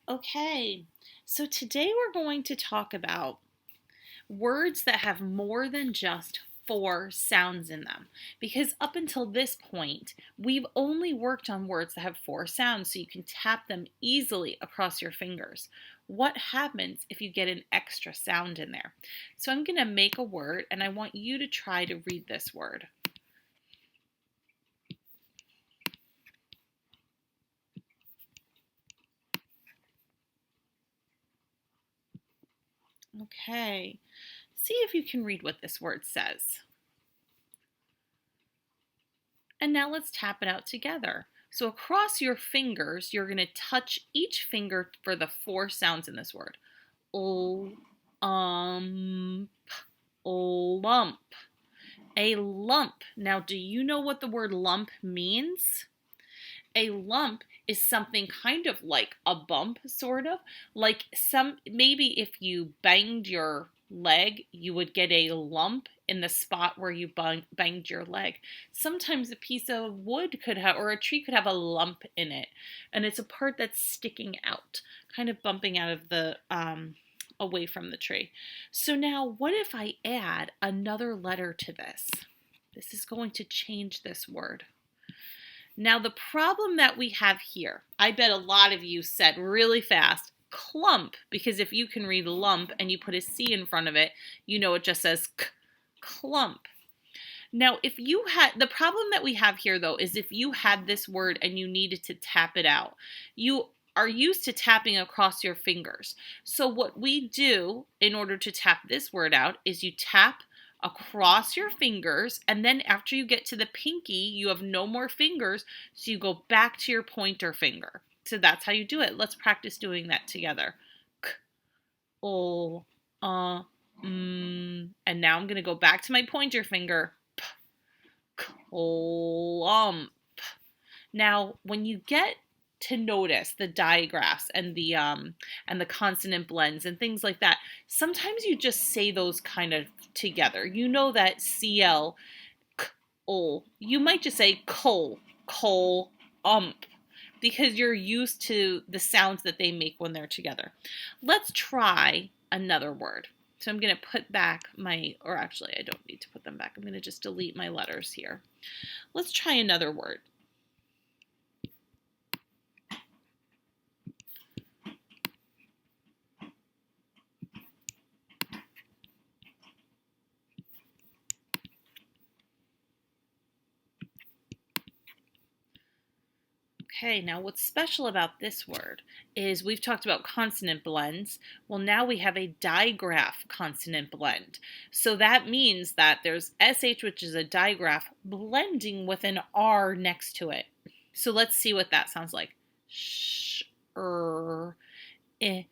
Okay, so today we're going to talk about words that have more than just four sounds in them. Because up until this point, we've only worked on words that have four sounds so you can tap them easily across your fingers. What happens if you get an extra sound in there? So I'm going to make a word and I want you to try to read this word. Okay, see if you can read what this word says. And now let's tap it out together. So across your fingers, you're going to touch each finger for the four sounds in this word. O, lump. A lump. Now, do you know what the word lump means? A lump is something kind of like a bump, sort of. Like maybe if you banged your leg, you would get a lump in the spot where you banged your leg. Sometimes a piece of wood could have, or a tree could have a lump in it. And it's a part that's sticking out, kind of bumping out of the, away from the tree. So now what if I add another letter to this? This is going to change this word. Now, the problem that we have here, I bet a lot of you said really fast, clump, because if you can read lump and you put a C in front of it, you know it just says clump. Now, if you had, the problem that we have here though, is if you had this word and you needed to tap it out, you are used to tapping across your fingers. So what we do in order to tap this word out is you tap across your fingers, and then after you get to the pinky, you have no more fingers, so you go back to your pointer finger. So that's how you do it. Let's practice doing that together. K, o, and now I'm going to go back to my pointer finger. P, clump. Now, when you get to notice the digraphs and the consonant blends and things like that, sometimes you just say those kind of together. You know that CL, K-O. You might just say coal, because you're used to the sounds that they make when they're together. Let's try another word. So I'm going to put back or actually I don't need to put them back. I'm going to just delete my letters here. Let's try another word. Okay, now what's special about this word is we've talked about consonant blends. Well, now we have a digraph consonant blend. So that means that there's SH, which is a digraph, blending with an R next to it. So let's see what that sounds like. Imp,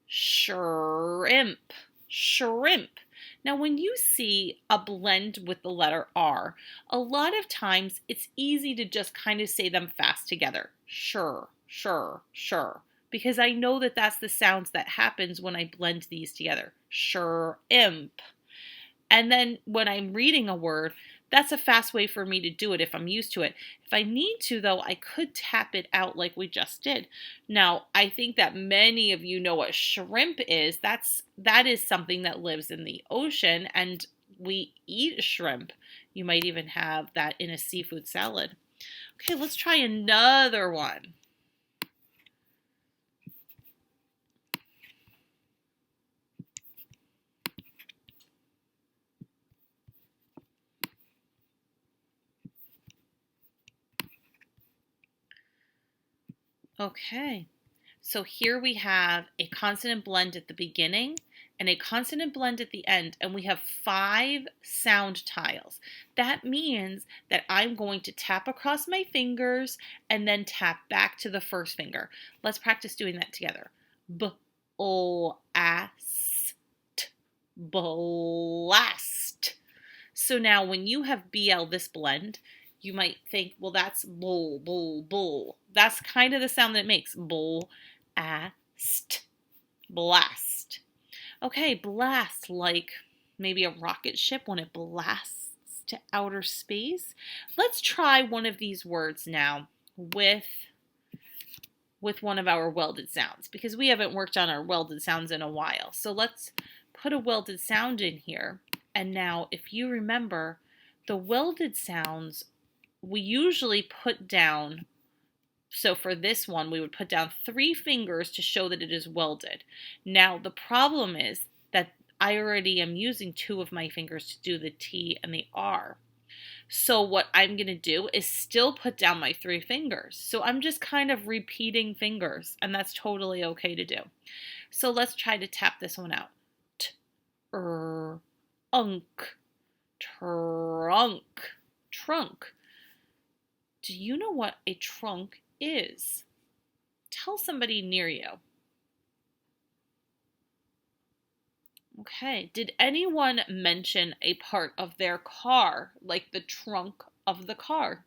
shrimp, shrimp. Now, when you see a blend with the letter R, a lot of times it's easy to just kind of say them fast together. Sure, sure, sure. Because I know that that's the sounds that happens when I blend these together. Sure, imp. And then when I'm reading a word, that's a fast way for me to do it if I'm used to it. If I need to, though, I could tap it out like we just did. Now, I think that many of you know what shrimp is. That is something that lives in the ocean, and we eat shrimp. You might even have that in a seafood salad. Okay, let's try another one. Okay, so here we have a consonant blend at the beginning and a consonant blend at the end, and we have 5 sound tiles. That means that I'm going to tap across my fingers and then tap back to the first finger. Let's practice doing that together. B-O-A-S-T, blast. So now when you have BL, this blend, you might think, well, that's bull, bull, bull. That's kind of the sound that it makes. Bull, ast, blast. Okay, blast, like maybe a rocket ship when it blasts to outer space. Let's try one of these words now with with one of our welded sounds because we haven't worked on our welded sounds in a while. So let's put a welded sound in here. And now if you remember, the welded sounds we usually put down, so for this one we would put down 3 fingers to show that it is welded. Now the problem is that I already am using 2 of my fingers to do the T and the R. So what I'm going to do is still put down my 3 fingers. So I'm just kind of repeating fingers, and that's totally okay to do. So let's try to tap this one out. Unk, trunk, trunk. Do you know what a trunk is? Tell somebody near you. Okay, did anyone mention a part of their car, like the trunk of the car?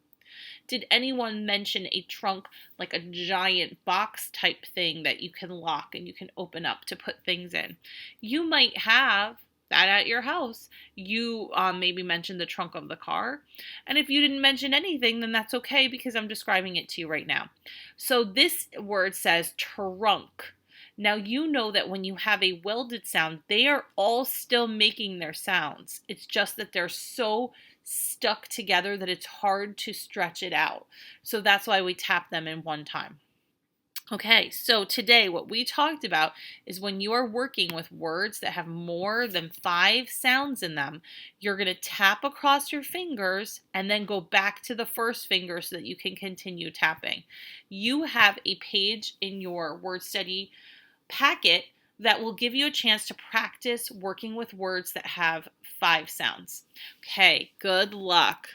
Did anyone mention a trunk like a giant box type thing that you can lock and you can open up to put things in? You might have that at your house. You maybe mentioned the trunk of the car. And if you didn't mention anything, then that's okay because I'm describing it to you right now. So this word says trunk. Now you know that when you have a welded sound, they are all still making their sounds. It's just that they're so stuck together that it's hard to stretch it out. So that's why we tap them in one time. Okay, so today what we talked about is when you are working with words that have more than 5 sounds in them, you're going to tap across your fingers and then go back to the first finger so that you can continue tapping. You have a page in your word study packet that will give you a chance to practice working with words that have 5 sounds. Okay, good luck.